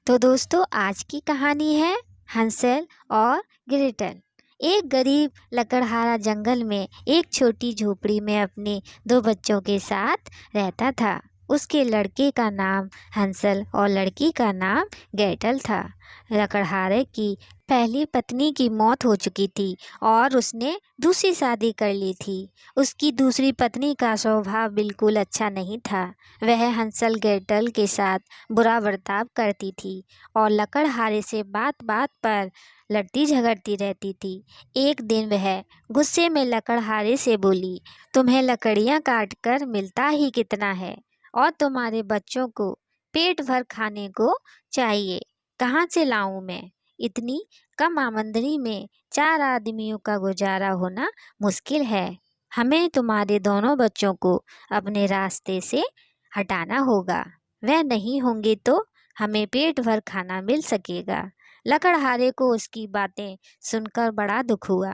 तो दोस्तों आज की कहानी है हंसल और ग्रेटल। एक गरीब लकड़हारा जंगल में एक छोटी झोपड़ी में अपने दो बच्चों के साथ रहता था। उसके लड़के का नाम हंसल और लड़की का नाम ग्रेटल था। लकड़हारे की पहली पत्नी की मौत हो चुकी थी और उसने दूसरी शादी कर ली थी। उसकी दूसरी पत्नी का स्वभाव बिल्कुल अच्छा नहीं था। वह हंसल ग्रेटल के साथ बुरा बर्ताव करती थी और लकड़हारे से बात बात पर लड़ती झगड़ती रहती थी। एक दिन वह गुस्से में लकड़हारे से बोली, तुम्हें लकड़ियां काट कर मिलता ही कितना है और तुम्हारे बच्चों को पेट भर खाने को चाहिए, कहाँ से लाऊं मैं? इतनी कम आमदनी में 4 आदमियों का गुजारा होना मुश्किल है। हमें तुम्हारे दोनों बच्चों को अपने रास्ते से हटाना होगा। वह नहीं होंगे तो हमें पेट भर खाना मिल सकेगा। लकड़हारे को उसकी बातें सुनकर बड़ा दुख हुआ,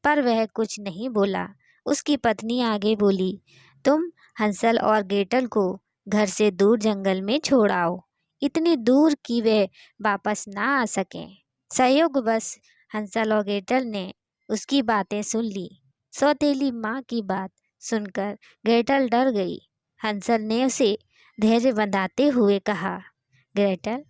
पर वह कुछ नहीं बोला। उसकी पत्नी आगे बोली, तुम हंसल और ग्रेटल को घर से दूर जंगल में छोड़ आओ, इतनी दूर कि वे वापस ना आ सकें। संयोगवश हंसल और ग्रेटल ने उसकी बातें सुन ली। सौतेली माँ की बात सुनकर ग्रेटल डर गई। हंसल ने उसे धैर्य बंधाते हुए कहा, ग्रेटल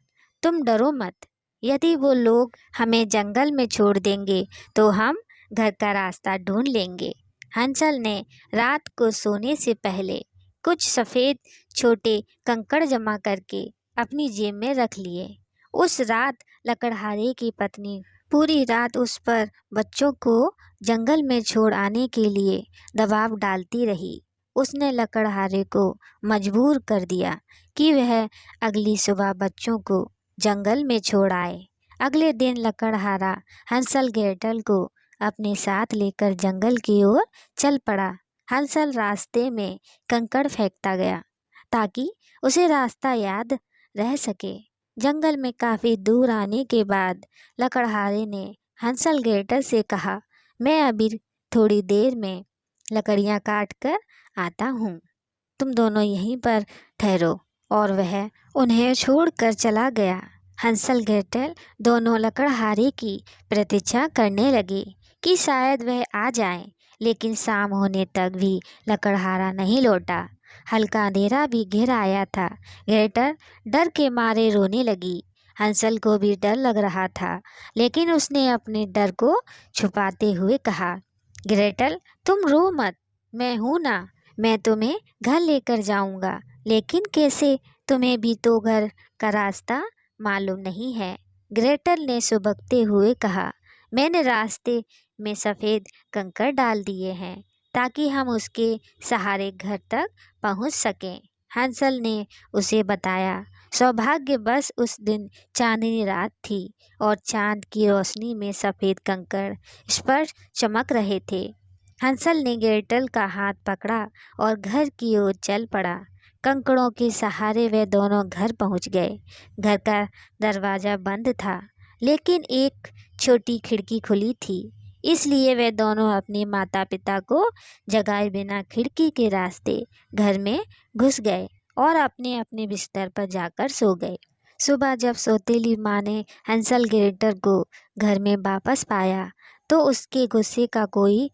तुम डरो मत, यदि वो लोग हमें जंगल में छोड़ देंगे तो हम घर का रास्ता ढूंढ लेंगे। हंसल ने रात को सोने से पहले कुछ सफ़ेद छोटे कंकड़ जमा करके अपनी जेब में रख लिए। उस रात लकड़हारे की पत्नी पूरी रात उस पर बच्चों को जंगल में छोड़ आने के लिए दबाव डालती रही। उसने लकड़हारे को मजबूर कर दिया कि वह अगली सुबह बच्चों को जंगल में छोड़ आए। अगले दिन लकड़हारा हंसल ग्रेटल को अपने साथ लेकर जंगल की ओर चल पड़ा। हंसल रास्ते में कंकड़ फेंकता गया ताकि उसे रास्ता याद रह सके। जंगल में काफ़ी दूर आने के बाद लकड़हारे ने हंसल ग्रेटल से कहा, मैं अभी थोड़ी देर में लकड़ियाँ काट कर आता हूँ, तुम दोनों यहीं पर ठहरो। और वह उन्हें छोड़कर चला गया। हंसल ग्रेटल दोनों लकड़हारे की प्रतीक्षा करने लगे कि शायद वह आ जाए, लेकिन शाम होने तक भी लकड़हारा नहीं लौटा। हल्का अंधेरा भी घिर आया था। ग्रेटल डर के मारे रोने लगी। हंसल को भी डर लग रहा था, लेकिन उसने अपने डर को छुपाते हुए कहा, ग्रेटल तुम रो मत, मैं हूँ ना, मैं तुम्हें घर लेकर जाऊंगा। लेकिन कैसे? तुम्हें भी तो घर का रास्ता मालूम नहीं है। ग्रेटल ने सुबकते हुए कहा, मैंने रास्ते में सफ़ेद कंकड़ डाल दिए हैं ताकि हम उसके सहारे घर तक पहुंच सकें। हंसल ने उसे बताया। सौभाग्यवश उस दिन चांदनी रात थी और चांद की रोशनी में सफ़ेद कंकड़ स्पष्ट चमक रहे थे। हंसल ने ग्रेटल का हाथ पकड़ा और घर की ओर चल पड़ा। कंकड़ों के सहारे वे दोनों घर पहुंच गए। घर का दरवाज़ा बंद था, लेकिन एक छोटी खिड़की खुली थी, इसलिए वे दोनों अपने माता पिता को जगाए बिना खिड़की के रास्ते घर में घुस गए और अपने अपने बिस्तर पर जाकर सो गए। सुबह जब सौतेली माँ ने हंसल ग्रेटल को घर में वापस पाया तो उसके गुस्से का कोई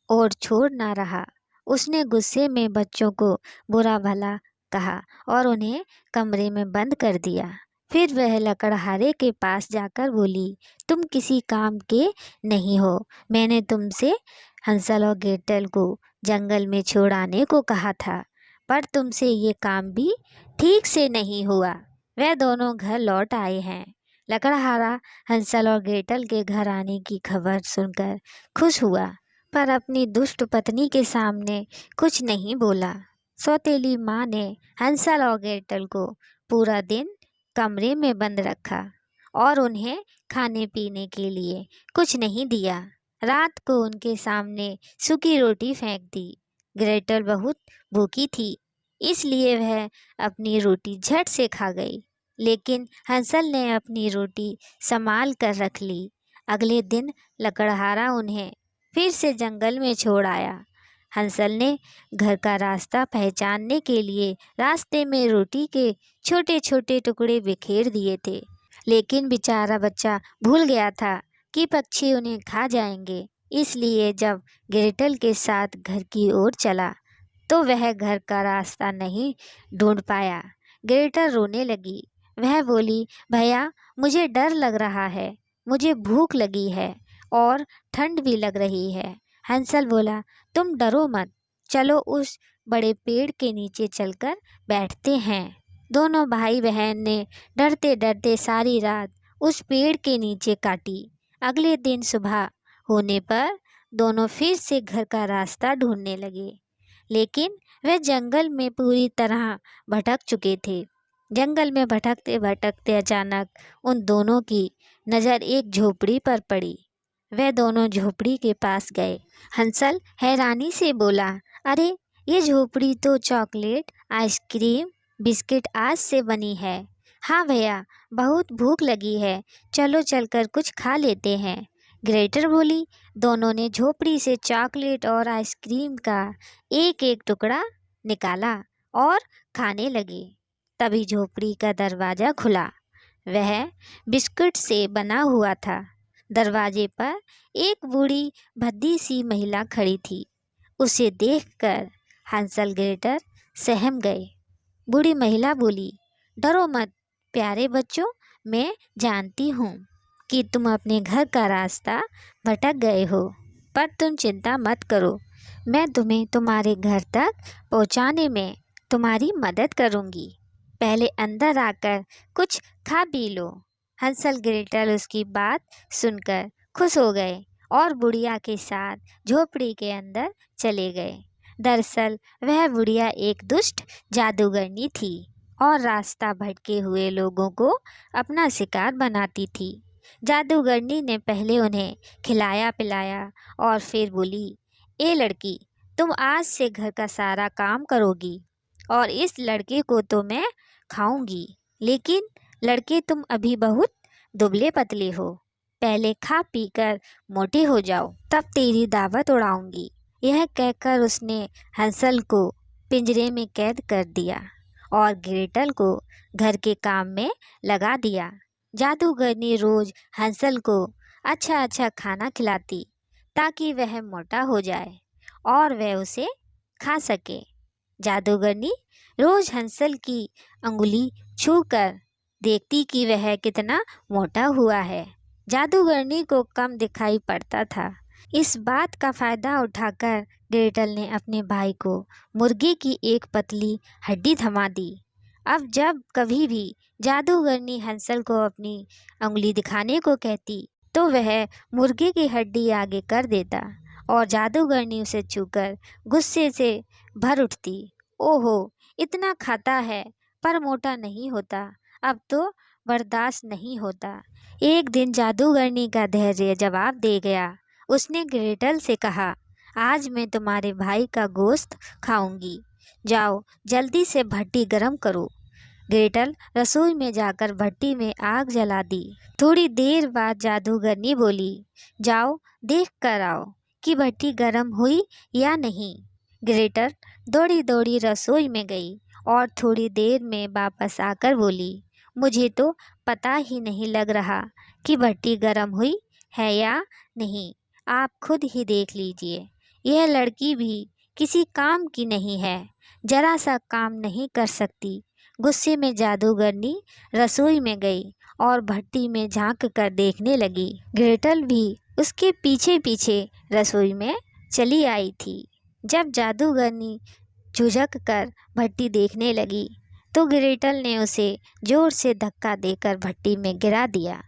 और छोड़ ना रहा। उसने गुस्से में बच्चों को बुरा भला कहा और उन्हें कमरे में बंद कर दिया। फिर वह लकड़हारे के पास जाकर बोली, तुम किसी काम के नहीं हो। मैंने तुमसे हंसल और ग्रेटल को जंगल में छोड़ आने को कहा था, पर तुमसे ये काम भी ठीक से नहीं हुआ। वह दोनों घर लौट आए हैं। लकड़हारा हंसल और ग्रेटल के घर आने की खबर सुनकर खुश हुआ, पर अपनी दुष्ट पत्नी के सामने कुछ नहीं बोला। सौतेली माँ ने हंसल और ग्रेटल को पूरा दिन कमरे में बंद रखा और उन्हें खाने पीने के लिए कुछ नहीं दिया। रात को उनके सामने सूखी रोटी फेंक दी। ग्रेटल बहुत भूखी थी, इसलिए वह अपनी रोटी झट से खा गई, लेकिन हंसल ने अपनी रोटी संभाल कर रख ली। अगले दिन लकड़हारा उन्हें फिर से जंगल में छोड़ आया। हंसल ने घर का रास्ता पहचानने के लिए रास्ते में रोटी के छोटे छोटे टुकड़े बिखेर दिए थे। लेकिन बेचारा बच्चा भूल गया था कि पक्षी उन्हें खा जाएंगे। इसलिए जब ग्रेटल के साथ घर की ओर चला तो वह घर का रास्ता नहीं ढूंढ पाया। ग्रेटल रोने लगी। वह बोली, भैया मुझे डर लग रहा है, मुझे भूख लगी है और ठंड भी लग रही है। हंसल बोला, तुम डरो मत, चलो उस बड़े पेड़ के नीचे चलकर बैठते हैं। दोनों भाई बहन ने डरते डरते सारी रात उस पेड़ के नीचे काटी। अगले दिन सुबह होने पर दोनों फिर से घर का रास्ता ढूंढने लगे, लेकिन वह जंगल में पूरी तरह भटक चुके थे। जंगल में भटकते भटकते अचानक उन दोनों की नज़र एक झोपड़ी पर पड़ी। वे दोनों झोपड़ी के पास गए। हंसल हैरानी से बोला, अरे ये झोपड़ी तो चॉकलेट, आइसक्रीम, बिस्किट आज से बनी है। हाँ भैया, बहुत भूख लगी है, चलो चलकर कुछ खा लेते हैं। ग्रेटर बोली। दोनों ने झोपड़ी से चॉकलेट और आइसक्रीम का एक एक टुकड़ा निकाला और खाने लगे। तभी झोपड़ी का दरवाज़ा खुला। वह बिस्कुट से बना हुआ था। दरवाजे पर एक बूढ़ी भद्दी सी महिला खड़ी थी। उसे देखकर हंसल ग्रेटर सहम गए। बूढ़ी महिला बोली, डरो मत प्यारे बच्चों, मैं जानती हूँ कि तुम अपने घर का रास्ता भटक गए हो, पर तुम चिंता मत करो, मैं तुम्हें तुम्हारे घर तक पहुँचाने में तुम्हारी मदद करूँगी। पहले अंदर आकर कुछ खा पी लो। हंसल ग्रेटल उसकी बात सुनकर खुश हो गए और बुढ़िया के साथ झोपड़ी के अंदर चले गए। दरअसल वह बुढ़िया एक दुष्ट जादूगरनी थी और रास्ता भटके हुए लोगों को अपना शिकार बनाती थी। जादूगरनी ने पहले उन्हें खिलाया पिलाया और फिर बोली, ए लड़की, तुम आज से घर का सारा काम करोगी और इस लड़के को तो मैं खाऊंगी, लेकिन लड़के तुम अभी बहुत दुबले पतले हो, पहले खा पी कर मोटे हो जाओ, तब तेरी दावत उड़ाऊंगी। यह कहकर उसने हंसल को पिंजरे में कैद कर दिया और ग्रेटल को घर के काम में लगा दिया। जादूगरनी रोज हंसल को अच्छा अच्छा खाना खिलाती ताकि वह मोटा हो जाए और वह उसे खा सके। जादूगरनी रोज हंसल की अंगुली छूकर देखती कि वह कितना मोटा हुआ है। जादूगरनी को कम दिखाई पड़ता था। इस बात का फ़ायदा उठाकर ग्रेटल ने अपने भाई को मुर्गे की एक पतली हड्डी थमा दी। अब जब कभी भी जादूगरनी हंसल को अपनी उंगली दिखाने को कहती तो वह मुर्गे की हड्डी आगे कर देता और जादूगरनी उसे छूकर गुस्से से भर उठती। ओहो, इतना खाता है पर मोटा नहीं होता, अब तो बर्दाश्त नहीं होता। एक दिन जादूगरनी का धैर्य जवाब दे गया। उसने ग्रेटल से कहा, आज मैं तुम्हारे भाई का गोश्त खाऊंगी, जाओ जल्दी से भट्टी गर्म करो। ग्रेटल रसोई में जाकर भट्टी में आग जला दी। थोड़ी देर बाद जादूगरनी बोली, जाओ देख कर आओ कि भट्टी गर्म हुई या नहीं। ग्रेटल दौड़ी दौड़ी रसोई में गई और थोड़ी देर में वापस आकर बोली, मुझे तो पता ही नहीं लग रहा कि भट्टी गर्म हुई है या नहीं, आप खुद ही देख लीजिए। यह लड़की भी किसी काम की नहीं है, जरा सा काम नहीं कर सकती। गुस्से में जादूगरनी रसोई में गई और भट्टी में झांक कर देखने लगी। ग्रेटल भी उसके पीछे पीछे रसोई में चली आई थी। जब जादूगरनी झुझक कर भट्टी देखने लगी तो ग्रेटल ने उसे जोर से धक्का देकर भट्टी में गिरा दिया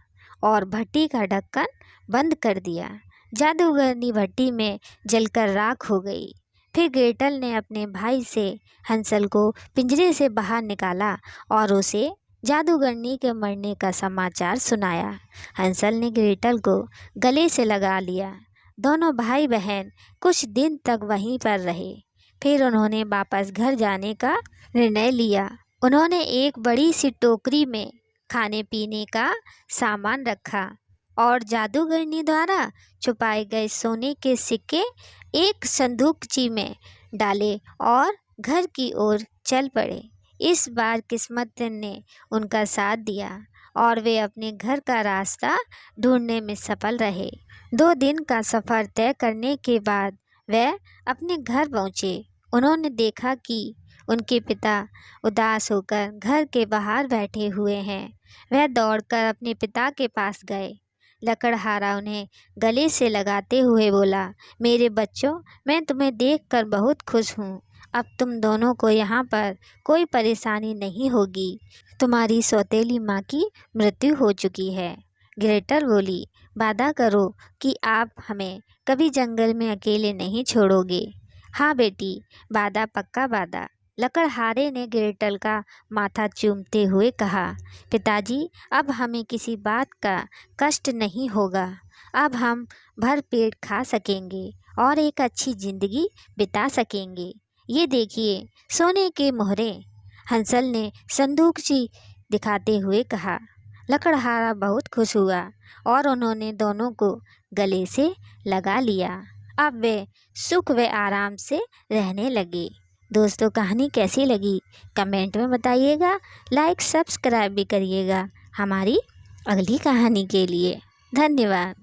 और भट्टी का ढक्कन बंद कर दिया। जादूगरनी भट्टी में जलकर राख हो गई। फिर ग्रेटल ने अपने भाई से हंसल को पिंजरे से बाहर निकाला और उसे जादूगरनी के मरने का समाचार सुनाया। हंसल ने ग्रेटल को गले से लगा लिया। दोनों भाई बहन कुछ दिन तक वहीं पर रहे। फिर उन्होंने वापस घर जाने का निर्णय लिया। उन्होंने एक बड़ी सी टोकरी में खाने पीने का सामान रखा और जादूगरनी द्वारा छुपाए गए सोने के सिक्के एक संदूकची में डाले और घर की ओर चल पड़े। इस बार किस्मत ने उनका साथ दिया और वे अपने घर का रास्ता ढूंढने में सफल रहे। 2 दिन का सफ़र तय करने के बाद वे अपने घर पहुँचे। उन्होंने देखा कि उनके पिता उदास होकर घर के बाहर बैठे हुए हैं। वह दौड़कर अपने पिता के पास गए। लकड़हारा उन्हें गले से लगाते हुए बोला, मेरे बच्चों, मैं तुम्हें देखकर बहुत खुश हूँ। अब तुम दोनों को यहाँ पर कोई परेशानी नहीं होगी। तुम्हारी सौतेली माँ की मृत्यु हो चुकी है। ग्रेटल बोली, वादा करो कि आप हमें कभी जंगल में अकेले नहीं छोड़ोगे। हाँ बेटी, वादा पक्का वादा। लकड़हारे ने ग्रेटल का माथा चूमते हुए कहा, पिताजी, अब हमें किसी बात का कष्ट नहीं होगा। अब हम भर पेट खा सकेंगे और एक अच्छी ज़िंदगी बिता सकेंगे। ये देखिए, सोने के मोहरे। हंसल ने संदूक सी दिखाते हुए कहा। लकड़हारा बहुत खुश हुआ और उन्होंने दोनों को गले से लगा लिया। अब वे सुख व आराम से रहने लगे। दोस्तों, कहानी कैसी लगी कमेंट में बताइएगा। लाइक सब्सक्राइब भी करिएगा हमारी अगली कहानी के लिए। धन्यवाद।